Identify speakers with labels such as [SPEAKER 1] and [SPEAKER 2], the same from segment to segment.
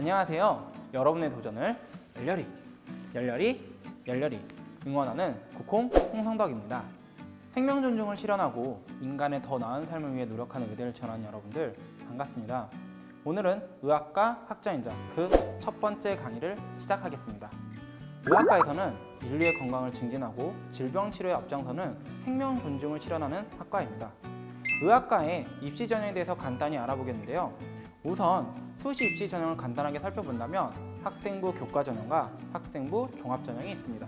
[SPEAKER 1] 안녕하세요. 여러분의 도전을 열렬히 응원하는 국홍 홍성덕입니다. 생명 존중을 실현하고 인간의 더 나은 삶을 위해 노력하는 의대를 지원하는 여러분들 반갑습니다. 오늘은 의학과 학자인자 그 첫 번째 강의를 시작하겠습니다. 의학과에서는 인류의 건강을 증진하고 질병 치료에 앞장서는 생명 존중을 실현하는 학과입니다. 의학과의 입시 전형에 대해서 간단히 알아보겠는데요. 우선 수시 입시 전형을 간단하게 살펴본다면 학생부 교과 전형과 학생부 종합 전형이 있습니다.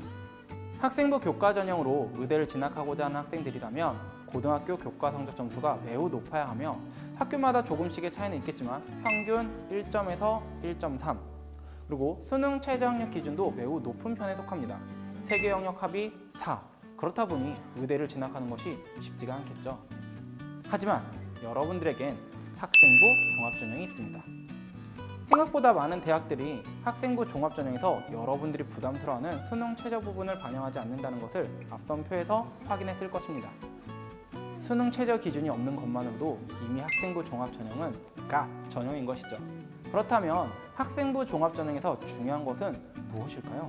[SPEAKER 1] 학생부 교과 전형으로 의대를 진학하고자 하는 학생들이라면 고등학교 교과 성적 점수가 매우 높아야 하며 학교마다 조금씩의 차이는 있겠지만 평균 1점에서 1.3 그리고 수능 최저 학력 기준도 매우 높은 편에 속합니다. 세계 영역 합이 4 그렇다 보니 의대를 진학하는 것이 쉽지가 않겠죠. 하지만 여러분들에겐 학생부 종합전형이 있습니다. 생각보다 많은 대학들이 학생부 종합전형에서 여러분들이 부담스러워하는 수능 최저 부분을 반영하지 않는다는 것을 앞선 표에서 확인했을 것입니다. 수능 최저 기준이 없는 것만으로도 이미 학생부 종합전형은 가 전형인 것이죠. 그렇다면 학생부 종합전형에서 중요한 것은 무엇일까요?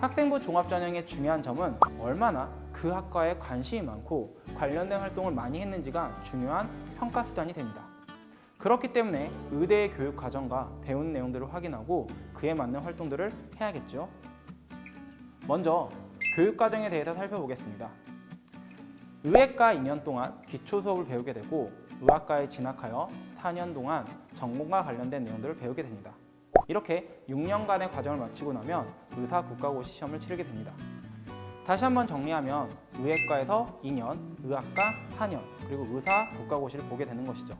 [SPEAKER 1] 학생부 종합전형의 중요한 점은 얼마나 그 학과에 관심이 많고 관련된 활동을 많이 했는지가 중요한 평가 수단이 됩니다. 그렇기 때문에 의대의 교육 과정과 배운 내용들을 확인하고 그에 맞는 활동들을 해야겠죠. 먼저 교육 과정에 대해서 살펴보겠습니다. 의학과 2년 동안 기초 수업을 배우게 되고 의학과에 진학하여 4년 동안 전공과 관련된 내용들을 배우게 됩니다. 이렇게 6년간의 과정을 마치고 나면 의사 국가고시 시험을 치르게 됩니다. 다시 한번 정리하면 의학과에서 2년, 의학과 4년, 그리고 의사 국가고시를 보게 되는 것이죠.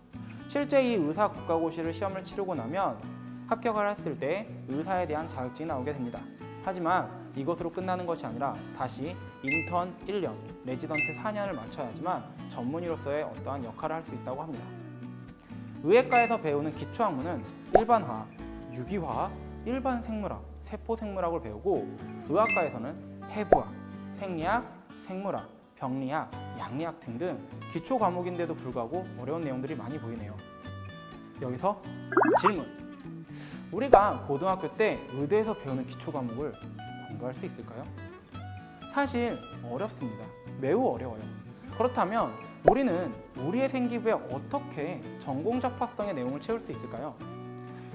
[SPEAKER 1] 실제 이 의사 국가고시를 시험을 치르고 나면 합격을 했을 때 의사에 대한 자격증이 나오게 됩니다. 하지만 이것으로 끝나는 것이 아니라 다시 인턴 1년, 레지던트 4년을 마쳐야지만 전문의로서의 어떠한 역할을 할 수 있다고 합니다. 의학과에서 배우는 기초학문은 일반화학, 유기화학, 일반 생물학, 세포생물학을 배우고 의학과에서는 해부학, 생리학, 생물학, 병리학, 양리학 등등 기초 과목인데도 불구하고 어려운 내용들이 많이 보이네요. 여기서 질문! 우리가 고등학교 때 의대에서 배우는 기초 과목을 공부할 수 있을까요? 사실 어렵습니다. 매우 어려워요. 그렇다면 우리는 우리의 생기부에 어떻게 전공 접합성의 내용을 채울 수 있을까요?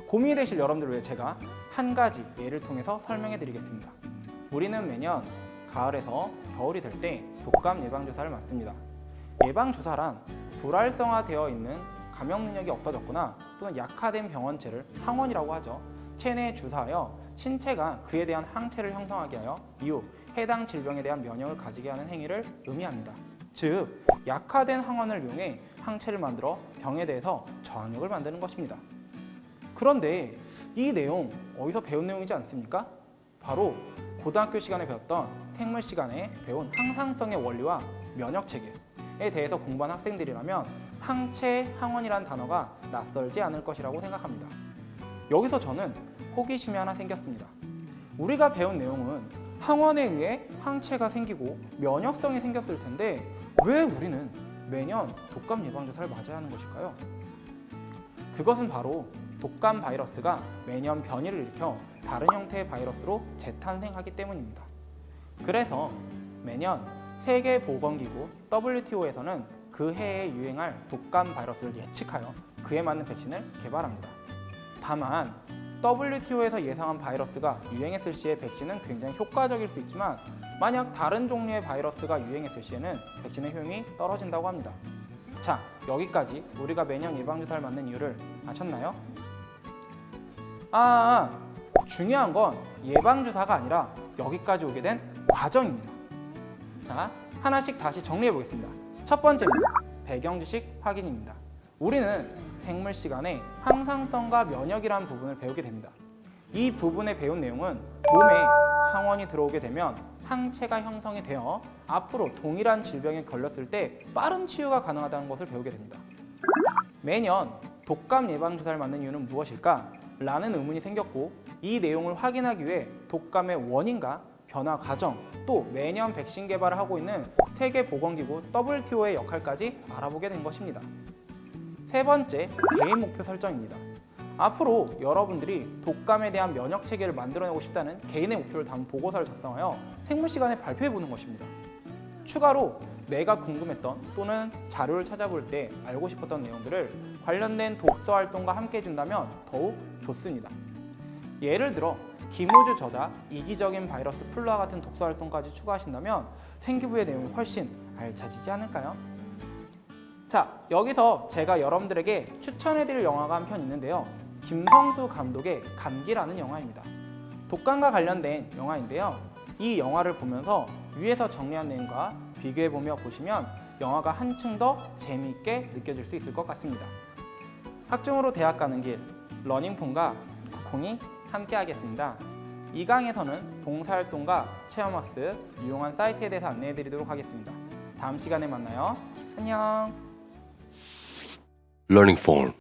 [SPEAKER 1] 고민이 되실 여러분들을 위해 제가 한 가지 예를 통해서 설명해 드리겠습니다. 우리는 매년 가을에서 겨울이 될 때 독감 예방주사를 맞습니다. 예방주사란 불활성화되어 있는 감염 능력이 없어졌거나 또는 약화된 병원체를 항원이라고 하죠. 체내에 주사하여 신체가 그에 대한 항체를 형성하게 하여 이후 해당 질병에 대한 면역을 가지게 하는 행위를 의미합니다. 즉, 약화된 항원을 이용해 항체를 만들어 병에 대해서 저항력을 만드는 것입니다. 그런데 이 내용 어디서 배운 내용이지 않습니까? 바로 고등학교 시간에 배웠던 생물 시간에 배운 항상성의 원리와 면역 체계에 대해서 공부한 학생들이라면 항체, 항원이라는 단어가 낯설지 않을 것이라고 생각합니다. 여기서 저는 호기심이 하나 생겼습니다. 우리가 배운 내용은 항원에 의해 항체가 생기고 면역성이 생겼을 텐데 왜 우리는 매년 독감 예방주사를 맞아야 하는 것일까요? 그것은 바로 독감 바이러스가 매년 변이를 일으켜 다른 형태의 바이러스로 재탄생하기 때문입니다. 그래서 매년 세계보건기구 WTO에서는 그 해에 유행할 독감 바이러스를 예측하여 그에 맞는 백신을 개발합니다. 다만 WTO에서 예상한 바이러스가 유행했을 시에 백신은 굉장히 효과적일 수 있지만 만약 다른 종류의 바이러스가 유행했을 시에는 백신의 효용이 떨어진다고 합니다. 자, 여기까지 우리가 매년 예방주사를 맞는 이유를 아셨나요? 중요한 건 예방주사가 아니라 여기까지 오게 된 과정입니다. 자, 하나씩 다시 정리해 보겠습니다. 첫 번째입니다. 배경지식 확인입니다. 우리는 생물 시간에 항상성과 면역이라는 부분을 배우게 됩니다. 이 부분에 배운 내용은 몸에 항원이 들어오게 되면 항체가 형성이 되어 앞으로 동일한 질병에 걸렸을 때 빠른 치유가 가능하다는 것을 배우게 됩니다. 매년 독감 예방주사를 맞는 이유는 무엇일까? 라는 의문이 생겼고 이 내용을 확인하기 위해 독감의 원인과 변화 과정 또 매년 백신 개발을 하고 있는 세계보건기구 WTO의 역할까지 알아보게 된 것입니다. 세 번째, 개인 목표 설정입니다. 앞으로 여러분들이 독감에 대한 면역 체계를 만들어내고 싶다는 개인의 목표를 담은 보고서를 작성하여 생물 시간에 발표해 보는 것입니다. 추가로 내가 궁금했던 또는 자료를 찾아볼 때 알고 싶었던 내용들을 관련된 독서 활동과 함께 해준다면 더욱 좋습니다. 예를 들어 김우주 저자 이기적인 바이러스 플루와 같은 독서 활동까지 추가하신다면 생기부의 내용이 훨씬 알차지지 않을까요? 자, 여기서 제가 여러분들에게 추천해드릴 영화가 한 편 있는데요. 김성수 감독의 감기라는 영화입니다. 독감과 관련된 영화인데요. 이 영화를 보면서 위에서 정리한 내용과 비교해보며 보시면 영화가 한층 더 재미있게 느껴질 수 있을 것 같습니다. 학종으로 대학 가는 길, 러닝폰과 쿠콩이 함께 하겠습니다. 이 강에서는 봉사활동과 체험학습, 유용한 사이트에 대해서 안내해드리도록 하겠습니다. 다음 시간에 만나요. 안녕.
[SPEAKER 2] Learning Phone